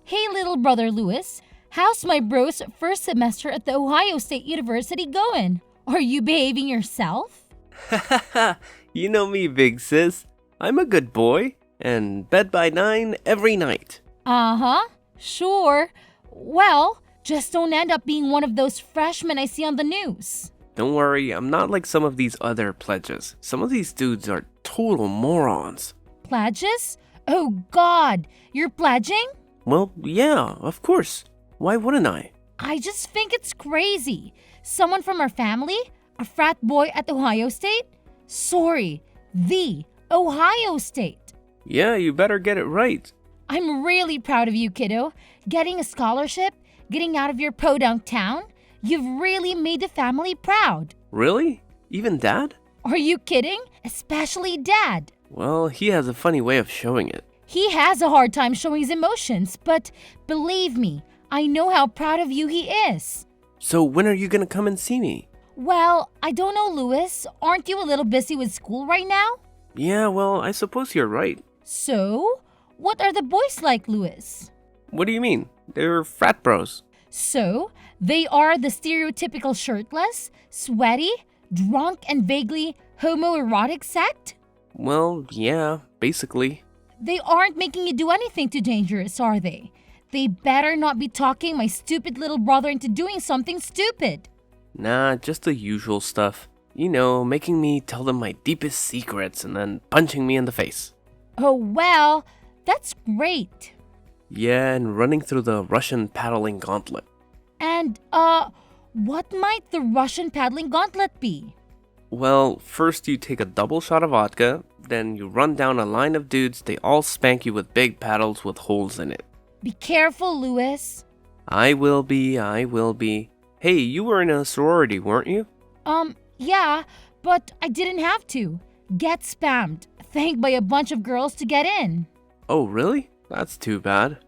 Hey, little brother Lewis. How's my bro's first semester at the Ohio State University going? Are you behaving yourself? Hahaha, you know me, big sis. I'm a good boy, and bed by 9 every night. Uh-huh. Sure. Well, just don't end up being one of those freshmen I see on the news. Don't worry, I'm not like some of these other pledges. Some of these dudes are total morons. Pledges? Oh God, you're pledging? Well, yeah, of course. Why wouldn't I? I just think it's crazy. Someone from our family? A frat boy at Ohio State? Sorry, the Ohio State. Yeah, you better get it right. I'm really proud of you, kiddo. Getting a scholarship, getting out of your podunk town. You've really made the family proud. Really? Even Dad? Are you kidding? Especially Dad. Well, he has a funny way of showing it. He has a hard time showing his emotions, but believe me, I know how proud of you he is. So when are you gonna come and see me? Well, I don't know, Louis. Aren't you a little busy with school right now? Yeah, well, I suppose you're right. So, what are the boys like, Louis? What do you mean? They're frat bros. So, they are the stereotypical shirtless, sweaty, drunk, and vaguely homoerotic sect? Well, yeah, basically. They aren't making you do anything too dangerous, are they? They better not be talking my stupid little brother into doing something stupid. Nah, just the usual stuff. You know, making me tell them my deepest secrets and then punching me in the face. Oh, well, that's great. Yeah, and running through the Russian paddling gauntlet. And, what might the Russian paddling gauntlet be? Well, first you take a double shot of vodka, then you run down a line of dudes, they all spank you with big paddles with holes in it. Be careful, Louis. I will be. Hey, you were in a sorority, weren't you? Yeah, but I didn't have to. Get spammed, thanked by a bunch of girls to get in. Oh, really? That's too bad.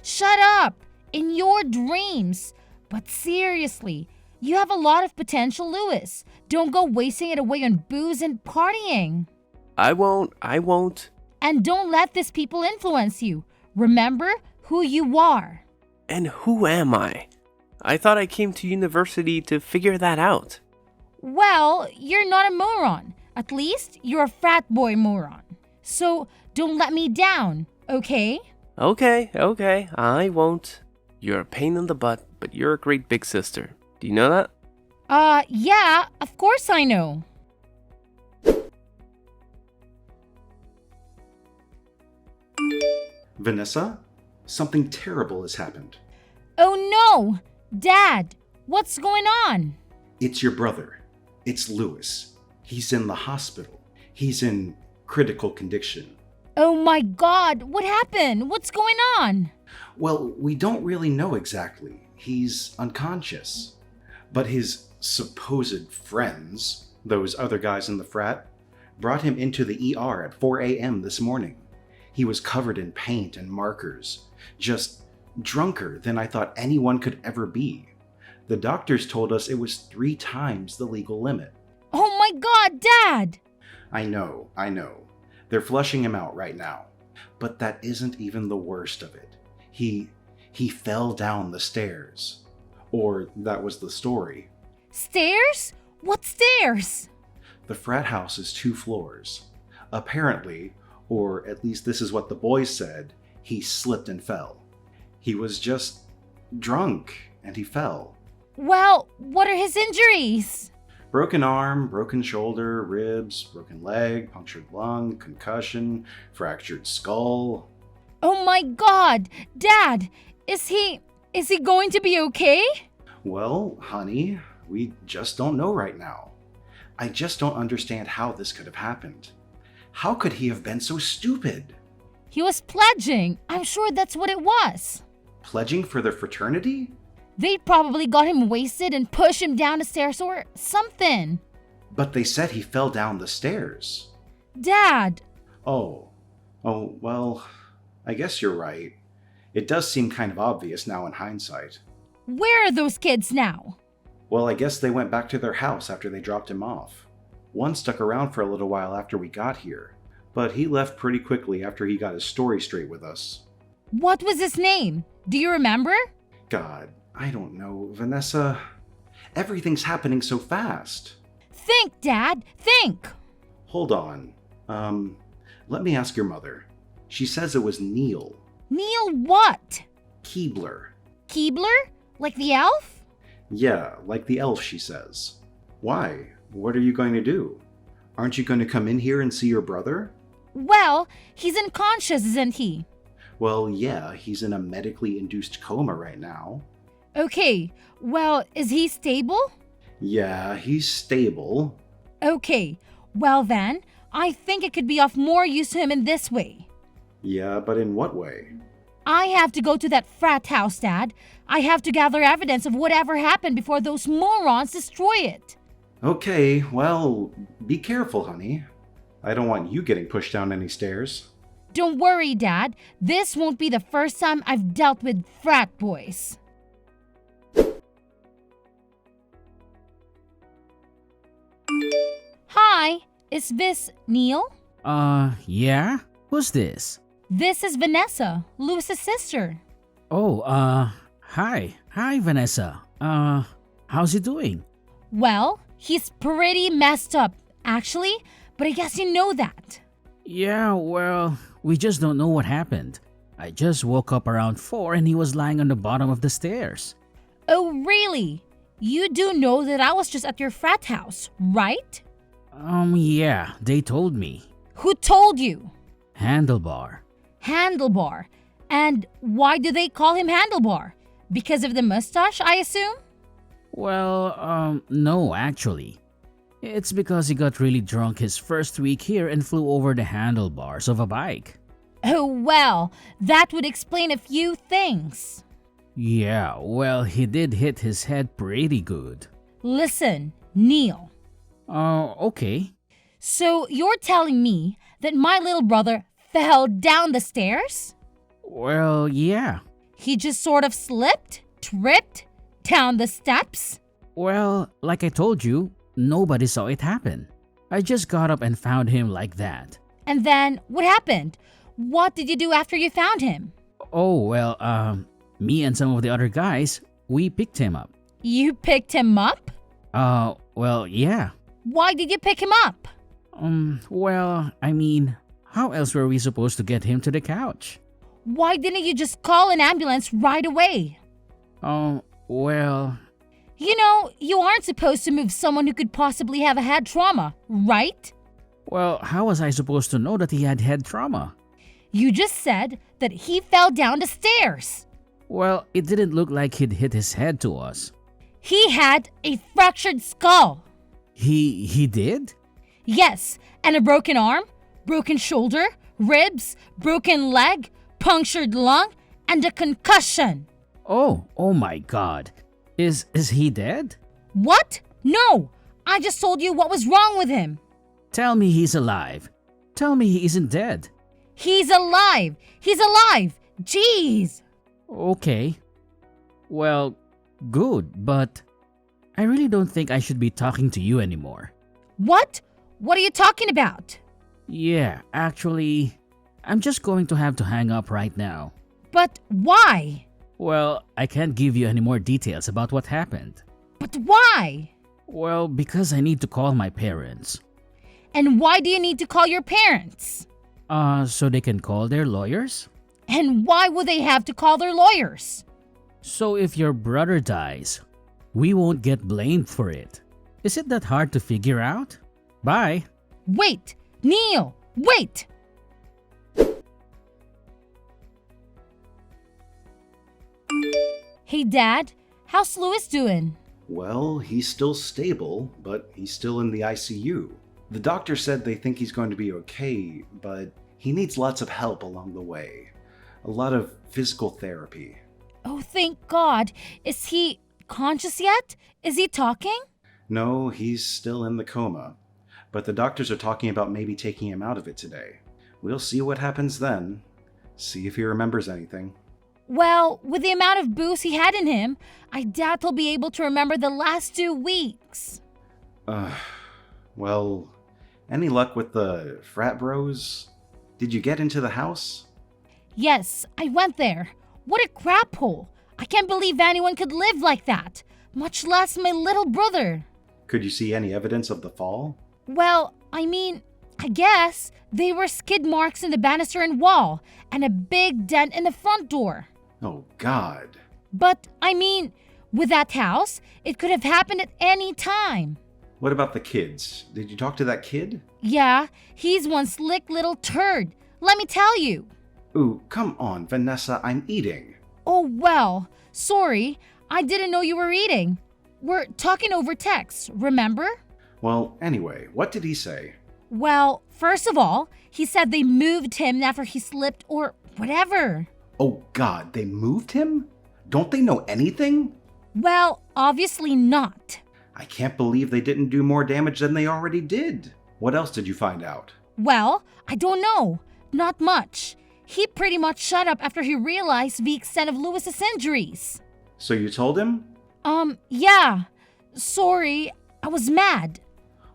Shut up! In your dreams. But seriously, you have a lot of potential, Louis. Don't go wasting it away on booze and partying. I won't. And don't let these people influence you. Remember who you are. And who am I? I thought I came to university to figure that out. Well, you're not a moron. At least you're a frat boy moron. So don't let me down, okay? Okay, I won't. You're a pain in the butt, but you're a great big sister. Do you know that? Yeah, of course I know. Vanessa, something terrible has happened. Oh no! Dad, what's going on? It's your brother. It's Lewis. He's in the hospital. He's in critical condition. Oh my God, what happened? What's going on? Well, we don't really know exactly. He's unconscious. But his supposed friends, those other guys in the frat, brought him into the ER at 4 a.m. this morning. He was covered in paint and markers, just drunker than I thought anyone could ever be. The doctors told us it was 3 times the legal limit. Oh my God, Dad! I know. They're flushing him out right now. But that isn't even the worst of it. He fell down the stairs. Or that was the story. Stairs? What stairs? The frat house is 2 floors. Apparently, or at least this is what the boys said, he slipped and fell. He was just drunk and he fell. Well, what are his injuries? Broken arm, broken shoulder, ribs, broken leg, punctured lung, concussion, fractured skull. Oh my God! Dad, is he going to be okay? Well, honey, we just don't know right now. I just don't understand how this could have happened. How could he have been so stupid? He was pledging. I'm sure that's what it was. Pledging for their fraternity? They probably got him wasted and pushed him down the stairs or something. But they said he fell down the stairs. Dad! Oh, well, I guess you're right. It does seem kind of obvious now in hindsight. Where are those kids now? Well, I guess they went back to their house after they dropped him off. One stuck around for a little while after we got here, but he left pretty quickly after he got his story straight with us. What was his name? Do you remember? God, I don't know, Vanessa. Everything's happening so fast. Think, Dad, think. Hold on. Let me ask your mother. She says it was Neil Neil what? Keebler. Keebler? Like the elf? Yeah, like the elf, she says. Why? What are you going to do? Aren't you going to come in here and see your brother? Well, he's unconscious, isn't he? Well, yeah, he's in a medically induced coma right now. Okay, well, is he stable? Yeah, he's stable. Okay, well then, I think it could be of more use to him in this way. Yeah, but in what way? I have to go to that frat house, Dad. I have to gather evidence of whatever happened before those morons destroy it. Okay, well, be careful, honey. I don't want you getting pushed down any stairs. Don't worry, Dad. This won't be the first time I've dealt with frat boys. Hi, is this Neil? Yeah? Who's this? This is Vanessa, Lewis's sister. Oh, hi. Hi, Vanessa. How's he doing? Well, he's pretty messed up, actually, but I guess you know that. Yeah, well, we just don't know what happened. I just woke up around 4 and he was lying on the bottom of the stairs. Oh, really? You do know that I was just at your frat house, right? Yeah, they told me. Who told you? Handlebar. Handlebar. And why do they call him Handlebar? Because of the mustache, I assume? Well, no, actually. It's because he got really drunk his first week here and flew over the handlebars of a bike. Oh, well, that would explain a few things. Yeah, well, he did hit his head pretty good. Listen, Neil. Okay. So you're telling me that my little brother fell down the stairs? Well, yeah. He just sort of slipped, tripped, down the steps? Well, like I told you, nobody saw it happen. I just got up and found him like that. And then, what happened? What did you do after you found him? Oh, well, me and some of the other guys, we picked him up. You picked him up? Well, yeah. Why did you pick him up? Well, I mean, how else were we supposed to get him to the couch? Why didn't you just call an ambulance right away? Oh, well, You know, you aren't supposed to move someone who could possibly have a head trauma, right? well, how was I supposed to know that he had head trauma? You just said that he fell down the stairs. Well, it didn't look like he'd hit his head to us. He had a fractured skull. He did? Yes, and a broken arm, broken shoulder, ribs, broken leg, punctured lung, and a concussion. Oh my God. Is he dead? What? No! I just told you what was wrong with him. Tell me he's alive. Tell me he isn't dead. He's alive! He's alive! Jeez! Okay. Well, good, but I really don't think I should be talking to you anymore. What? What are you talking about? Yeah, actually, I'm just going to have to hang up right now. But why? Well, I can't give you any more details about what happened. But why? Well, because I need to call my parents. And why do you need to call your parents? So they can call their lawyers? And why would they have to call their lawyers? So if your brother dies, we won't get blamed for it. Is it that hard to figure out? Bye. Wait! Neil! Wait! Hey, Dad. How's Lewis doing? Well, he's still stable, but he's still in the ICU. The doctor said they think he's going to be okay, but he needs lots of help along the way. A lot of physical therapy. Oh, thank God. Is he conscious yet? Is he talking? No, he's still in the coma. But the doctors are talking about maybe taking him out of it today. We'll see what happens then. See if he remembers anything. Well, with the amount of booze he had in him, I doubt he'll be able to remember the last 2 weeks. Well, any luck with the frat bros? Did you get into the house? Yes, I went there. What a crap hole. I can't believe anyone could live like that, much less my little brother. Could you see any evidence of the fall? Well, I guess there were skid marks in the banister and wall, and a big dent in the front door. Oh, God. But, with that house, it could have happened at any time. What about the kids? Did you talk to that kid? Yeah, he's one slick little turd. Let me tell you. Ooh, come on, Vanessa, I'm eating. Oh, well, sorry. I didn't know you were eating. We're talking over text, remember? Well, anyway, what did he say? Well, first of all, he said they moved him after he slipped or whatever. Oh, God, they moved him? Don't they know anything? Well, obviously not. I can't believe they didn't do more damage than they already did. What else did you find out? Well, I don't know. Not much. He pretty much shut up after he realized the extent of Lewis's injuries. So you told him? Yeah. Sorry, I was mad.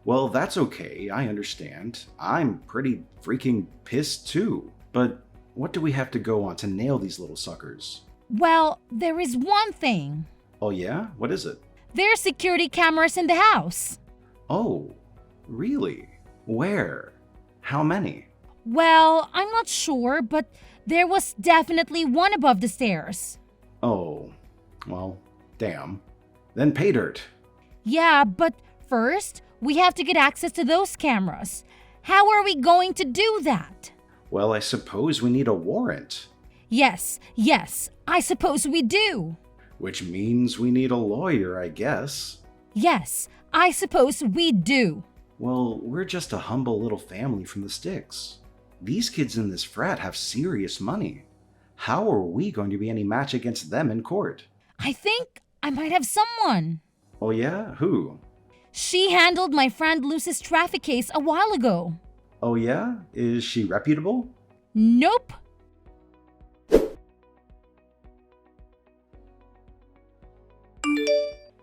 Well, that's okay, I understand. I'm pretty freaking pissed too. But what do we have to go on to nail these little suckers? Well, there is one thing. Oh yeah? What is it? There are security cameras in the house. Oh, really? Where? How many? Well, I'm not sure, but there was definitely one above the stairs. Oh, well, damn. Then pay dirt. Yeah, but first, we have to get access to those cameras. How are we going to do that? Well, I suppose we need a warrant. Yes, I suppose we do. Which means we need a lawyer, I guess. Yes, I suppose we do. Well, we're just a humble little family from the sticks. These kids in this frat have serious money. How are we going to be any match against them in court? I think I might have someone. Oh yeah? Who? She handled my friend Lucy's traffic case a while ago. Oh yeah? Is she reputable? Nope.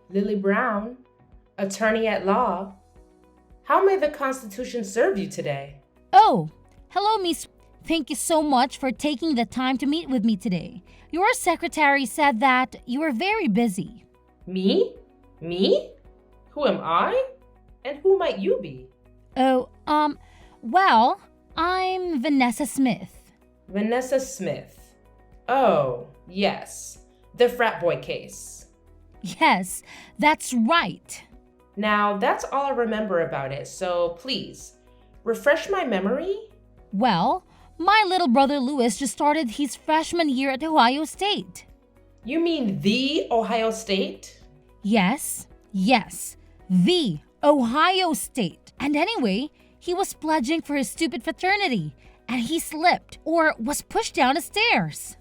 Lily Brown, attorney at law. How may the Constitution serve you today? Oh, hello, Miss. Thank you so much for taking the time to meet with me today. Your secretary said that you are very busy. Me? Me? Who am I? And who might you be? Oh, well, I'm Vanessa Smith. Vanessa Smith. Oh, yes. The frat boy case. Yes, that's right. Now, that's all I remember about it, so please, refresh my memory. Well, my little brother Lewis just started his freshman year at Ohio State. You mean the Ohio State? Yes, the Ohio State. And anyway, he was pledging for his stupid fraternity, and he slipped or was pushed down the stairs.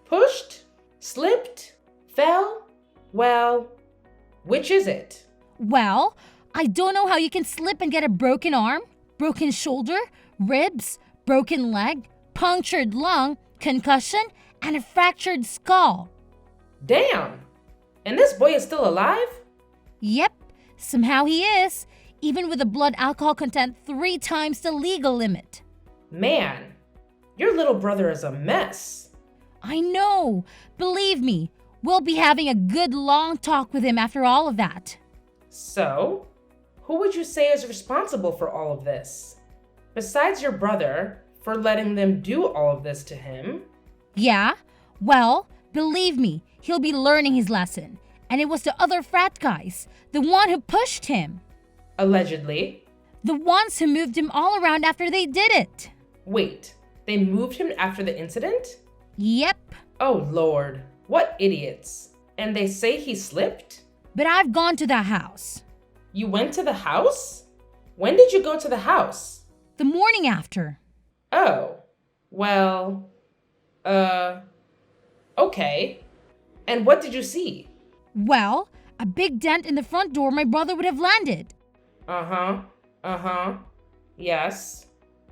Pushed? Slipped? Fell? Well, which is it? Well, I don't know how you can slip and get a broken arm, broken shoulder, ribs, broken leg, punctured lung, concussion, and a fractured skull. Damn! And this boy is still alive? Yep, somehow he is, even with a blood alcohol content 3 times the legal limit. Man, your little brother is a mess. I know. Believe me, we'll be having a good long talk with him after all of that. So, who would you say is responsible for all of this? Besides your brother, for letting them do all of this to him? Yeah? Well, believe me, he'll be learning his lesson. And it was the other frat guys, the one who pushed him. Allegedly. The ones who moved him all around after they did it. Wait, they moved him after the incident? Yep. Oh Lord, what idiots. And they say he slipped? But I've gone to that house. You went to the house? When did you go to the house? The morning after. Oh, well, okay. And what did you see? Well, a big dent in the front door my brother would have landed. Yes.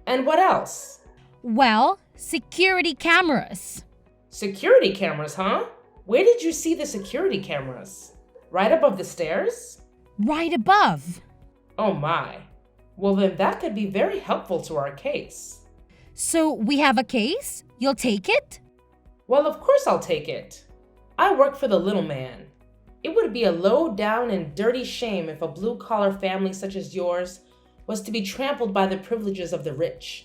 And what else? Well, security cameras. Security cameras, huh? Where did you see the security cameras? Right above the stairs? Right above. Oh my. Well, then that could be very helpful to our case. So we have a case? You'll take it? Well, of course I'll take it. I work for the little man. It would be a low down and dirty shame if a blue collar family such as yours was to be trampled by the privileges of the rich.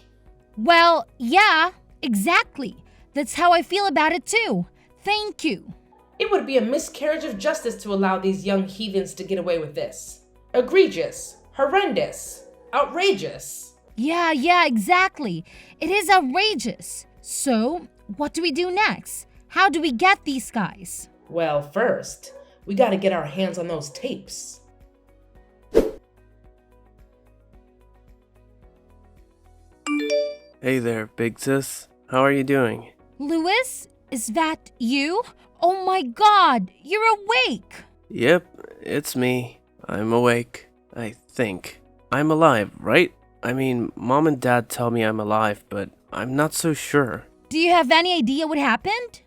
Well, yeah, exactly. That's how I feel about it too. Thank you. It would be a miscarriage of justice to allow these young heathens to get away with this. Egregious, horrendous, outrageous. Yeah, exactly. It is outrageous. So, what do we do next? How do we get these guys? Well, first, we gotta get our hands on those tapes. Hey there, big sis. How are you doing? Louis, is that you? Oh my god, you're awake! Yep, it's me. I'm awake. I think. I'm alive, right? I mean, Mom and Dad tell me I'm alive, but I'm not so sure. Do you have any idea what happened?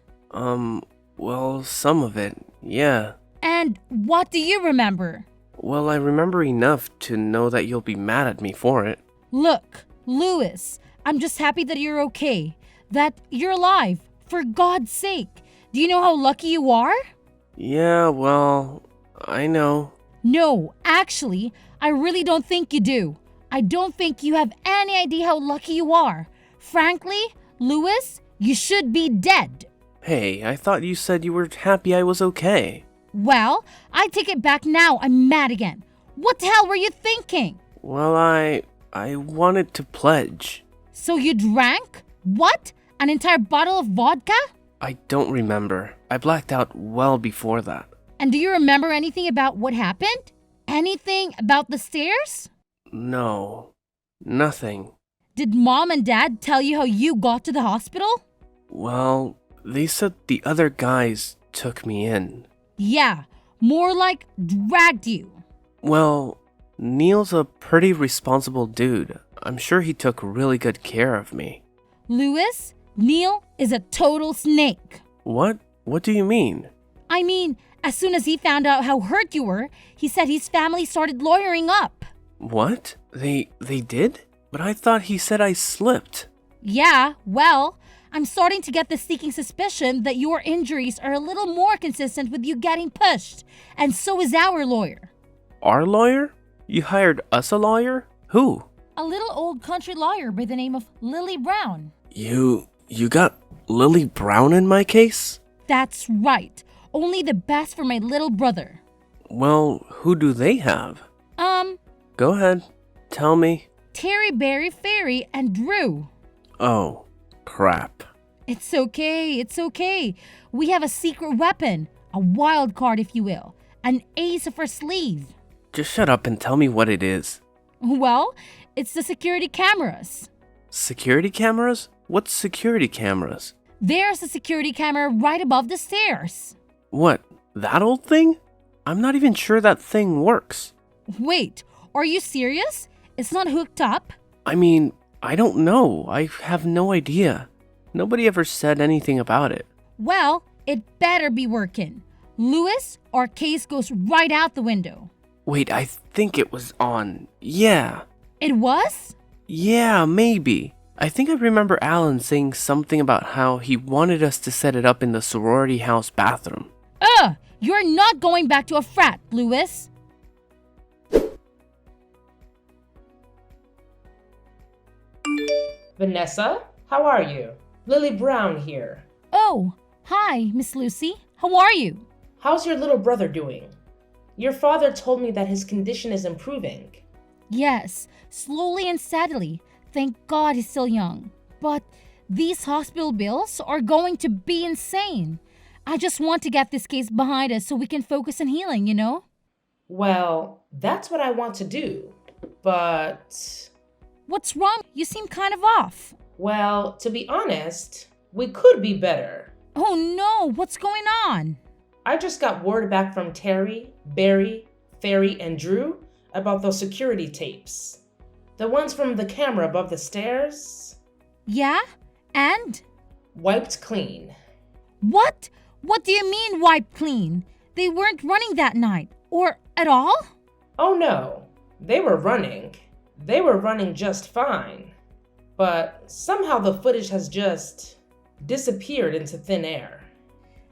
Well, some of it, yeah. And what do you remember? Well, I remember enough to know that you'll be mad at me for it. Look, Louis, I'm just happy that you're okay. That you're alive. For God's sake. Do you know how lucky you are? Yeah, well, I know. No, actually, I really don't think you do. I don't think you have any idea how lucky you are. Frankly, Louis, you should be dead. Hey, I thought you said you were happy I was okay. Well, I take it back now. I'm mad again. What the hell were you thinking? Well, I wanted to pledge. So you drank? What? An entire bottle of vodka? I don't remember. I blacked out well before that. And do you remember anything about what happened? Anything about the stairs? No, nothing. Did Mom and Dad tell you how you got to the hospital? Well, they said the other guys took me in. Yeah, more like dragged you. Well, Neil's a pretty responsible dude. I'm sure he took really good care of me. Louis, Neil is a total snake. What? What do you mean? I mean, as soon as he found out how hurt you were, he said his family started lawyering up. What? They did? But I thought he said I slipped. Yeah, well, I'm starting to get the sneaking suspicion that your injuries are a little more consistent with you getting pushed, and so is our lawyer. Our lawyer? You hired us a lawyer? Who? A little old country lawyer by the name of Lily Brown. You got Lily Brown in my case? That's right. Only the best for my little brother. Well, who do they have? Go ahead. Tell me. Terry, Barry, Fairy, and Drew. Oh, crap. It's okay. We have a secret weapon, a wild card if you will, an ace up our sleeve. Just shut up and tell me what it is. Well, it's the security cameras. Security cameras? What's security cameras? There's a security camera right above the stairs. What, that old thing? I'm not even sure that thing works. Wait, are you serious? It's not hooked up? I mean, I don't know. I have no idea. Nobody ever said anything about it. Well, it better be working. Louis, our case goes right out the window. Wait, I think it was on. Yeah. It was? Yeah, maybe. I think I remember Alan saying something about how he wanted us to set it up in the sorority house bathroom. You're not going back to a frat, Louis. Vanessa, how are you? Lily Brown here. Oh, hi, Miss Lucy. How are you? How's your little brother doing? Your father told me that his condition is improving. Yes, slowly and steadily. Thank God he's still young. But these hospital bills are going to be insane. I just want to get this case behind us so we can focus on healing, you know? Well, that's what I want to do. But, What's wrong? You seem kind of off. well, to be honest, we could be better. Oh no, what's going on? I just got word back from Terry, Barry, Fairy, and Drew about those security tapes. The ones from the camera above the stairs. Yeah? And? Wiped clean. What? What do you mean wiped clean? They weren't running that night. Or at all? Oh no, they were running. They were running just fine. but somehow the footage has just disappeared into thin air.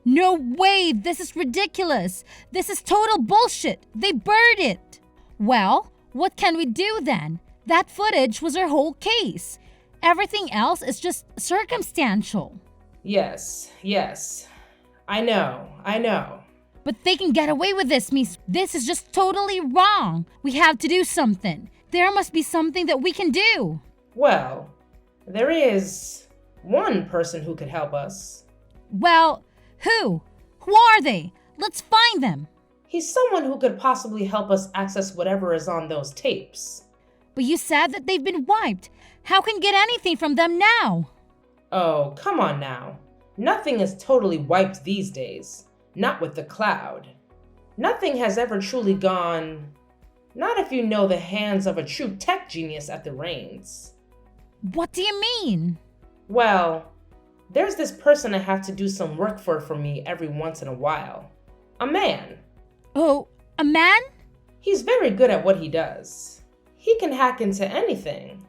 No way! This is ridiculous! This is total bullshit! They buried it! Well, what can we do then? That footage was our whole case. Everything else is just circumstantial. Yes. I know. But they can get away with this, Miss. This is just totally wrong. We have to do something. There must be something that we can do. Well, there is one person who could help us. Well, who? Who are they? Let's find them. He's someone who could possibly help us access whatever is on those tapes. But you said that they've been wiped. How can we get anything from them now? Oh, come on now. Nothing is totally wiped these days. Not with the cloud. Nothing has ever truly gone. Not if you know the hands of a true tech genius at the reins. What do you mean? Well, there's this person I have to do some work for me every once in a while. A man. Oh, a man? He's very good at what he does. He can hack into anything.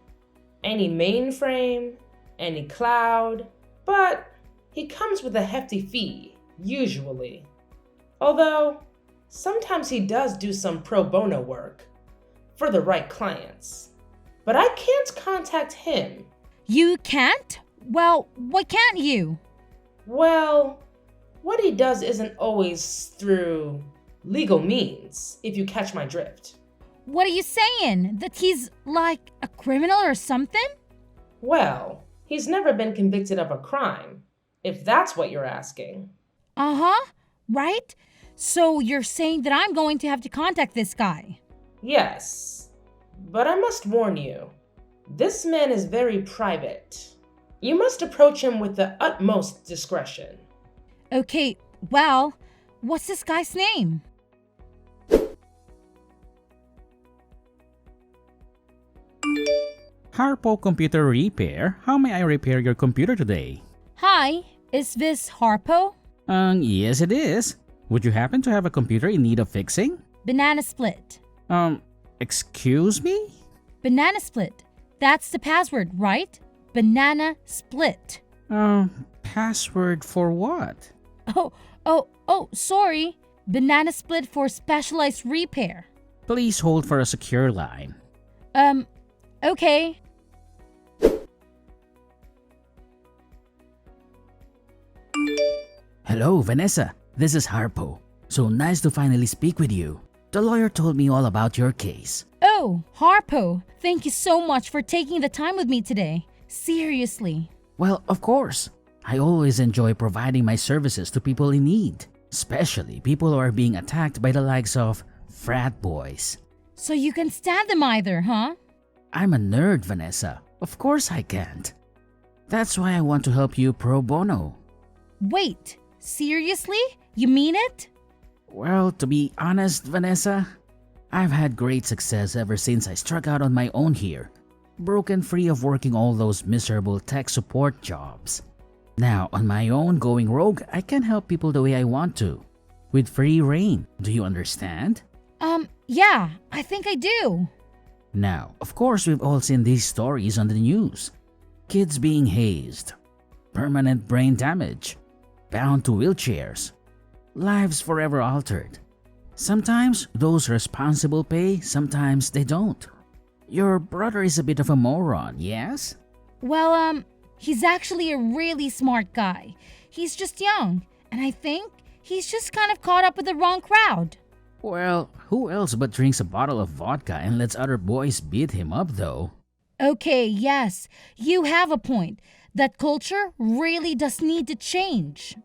Any mainframe, any cloud, but he comes with a hefty fee, usually. Although, sometimes he does do some pro bono work for the right clients. But I can't contact him. You can't? Well, why can't you? Well, what he does isn't always through legal means, if you catch my drift. What are you saying? That he's like a criminal or something? Well, he's never been convicted of a crime, if that's what you're asking. Uh-huh, right? So you're saying that I'm going to have to contact this guy? Yes, but I must warn you, this man is very private. You must approach him with the utmost discretion. Okay, well, what's this guy's name? Harpo Computer Repair, how may I repair your computer today? Hi, is this Harpo? Yes it is. Would you happen to have a computer in need of fixing? Banana Split. Excuse me? Banana Split. That's the password, right? Banana Split. Password for what? Oh, sorry. Banana Split for specialized repair. Please hold for a secure line. Okay. Hello, Vanessa. This is Harpo. So nice to finally speak with you. The lawyer told me all about your case. Oh, Harpo, thank you so much for taking the time with me today. Seriously. Well, of course. I always enjoy providing my services to people in need, especially people who are being attacked by the likes of frat boys. So you can stand them either, huh? I'm a nerd, Vanessa. Of course I can't. That's why I want to help you pro bono. Wait, seriously? You mean it? Well, to be honest, Vanessa, I've had great success ever since I struck out on my own here, broken free of working all those miserable tech support jobs. Now, on my own going rogue, I can help people the way I want to, with free reign. Do you understand? Yeah, I think I do. Now, of course, we've all seen these stories on the news. Kids being hazed, permanent brain damage, bound to wheelchairs, lives forever altered. Sometimes those responsible pay, sometimes they don't. Your brother is a bit of a moron, yes? Well, he's actually a really smart guy. He's just young, and I think he's just kind of caught up with the wrong crowd. Well, who else but drinks a bottle of vodka and lets other boys beat him up though? Okay, yes, you have a point. That culture really does need to change.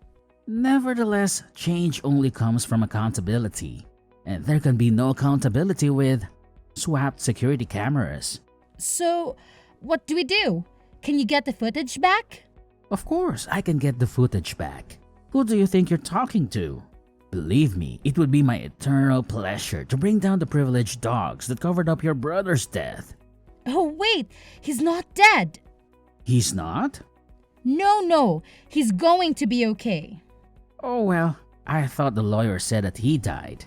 Nevertheless, change only comes from accountability. And there can be no accountability with swapped security cameras. So, what do we do? Can you get the footage back? Of course, I can get the footage back. Who do you think you're talking to? Believe me, it would be my eternal pleasure to bring down the privileged dogs that covered up your brother's death. Oh, wait, he's not dead. He's not? No, he's going to be okay. Oh well, I thought the lawyer said that he died.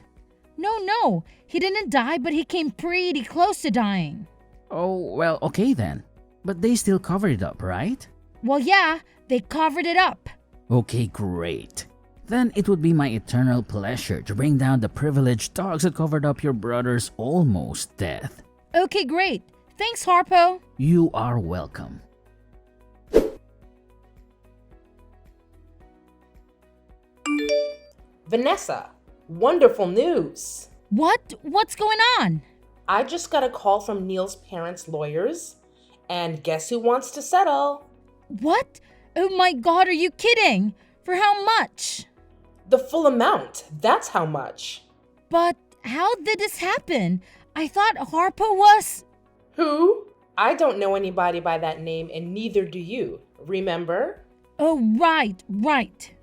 No, he didn't die, but he came pretty close to dying. Oh well, okay then. But they still covered it up, right? Well, yeah, they covered it up. Okay, great. Then it would be my eternal pleasure to bring down the privileged dogs that covered up your brother's almost death. Okay, great. Thanks, Harpo. You are welcome. Vanessa, wonderful news. What's going on? I just got a call from Neil's parents' lawyers, and guess who wants to settle? What? Oh my god, are you kidding? For how much? The full amount, that's how much. But how did this happen? I thought Harpo was... Who? I don't know anybody by that name, and neither do you, remember? Oh, right.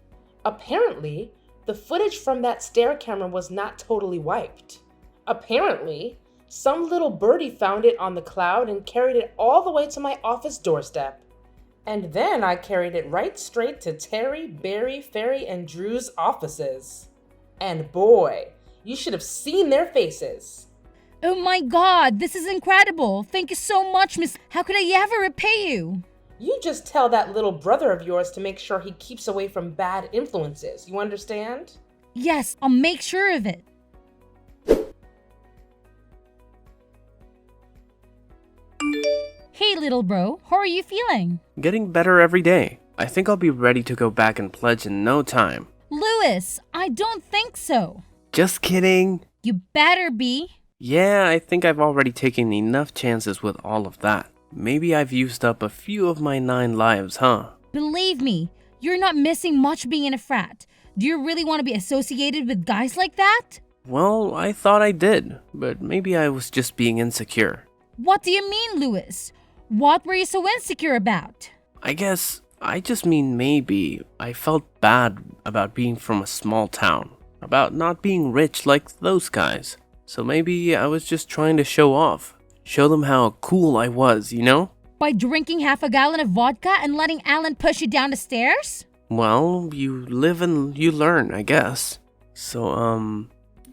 Apparently, the footage from that stair camera was not totally wiped. Apparently, some little birdie found it on the cloud and carried it all the way to my office doorstep. And then I carried it right straight to Terry, Barry, Ferry, and Drew's offices. And boy, you should have seen their faces. Oh my god, this is incredible. Thank you so much, miss. How could I ever repay you? You just tell that little brother of yours to make sure he keeps away from bad influences. You understand? Yes, I'll make sure of it. Hey, little bro, how are you feeling? Getting better every day. I think I'll be ready to go back and pledge in no time. Lewis, I don't think so. Just kidding. You better be. Yeah, I think I've already taken enough chances with all of that. Maybe I've used up a few of my 9 lives, huh? Believe me, you're not missing much being in a frat. Do you really want to be associated with guys like that? Well, I thought I did, but maybe I was just being insecure. What do you mean, Lewis? What were you so insecure about? I guess I just mean maybe I felt bad about being from a small town, about not being rich like those guys. So maybe I was just trying to show off, show them how cool I was, you know? By drinking half a gallon of vodka and letting Alan push you down the stairs? Well, you live and you learn, I guess. So,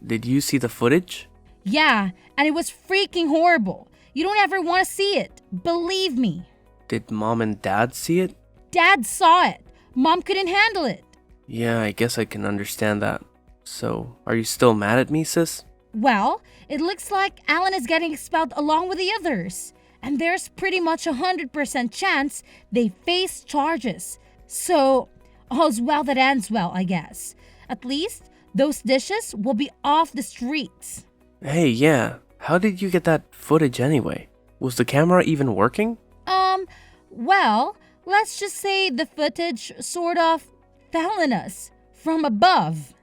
did you see the footage? Yeah, and it was freaking horrible. You don't ever want to see it. Believe me. Did Mom and Dad see it? Dad saw it. Mom couldn't handle it. Yeah, I guess I can understand that. So, are you still mad at me, sis? Well, it looks like Alan is getting expelled along with the others. And there's pretty much 100% chance they face charges. So, all's well that ends well, I guess. At least, those dishes will be off the streets. Hey, yeah. How did you get that footage anyway? Was the camera even working? Well, let's just say the footage sort of fell on us from above.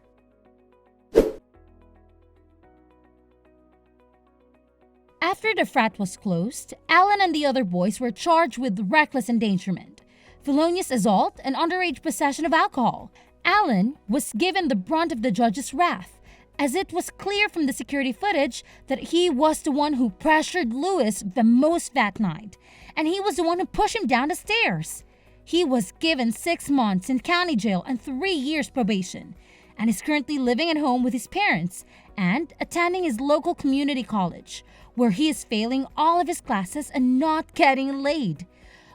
After the frat was closed, Alan and the other boys were charged with reckless endangerment, felonious assault, and underage possession of alcohol. Alan was given the brunt of the judge's wrath, as it was clear from the security footage that he was the one who pressured Lewis the most that night, and he was the one who pushed him down the stairs. He was given 6 months in county jail and 3 years probation, and is currently living at home with his parents and attending his local community college, where he is failing all of his classes and not getting laid.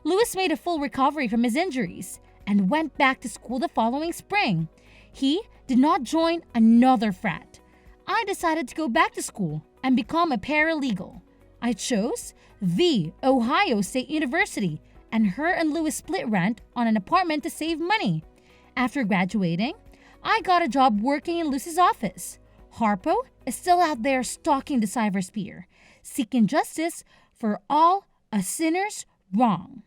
Lewis made a full recovery from his injuries and went back to school the following spring. He did not join another frat. I decided to go back to school and become a paralegal. I chose the Ohio State University, and her and Lewis split rent on an apartment to save money. After graduating, I got a job working in Lewis's office. Harpo is still out there stalking the cybersphere, seeking justice for all a sinner's wrong.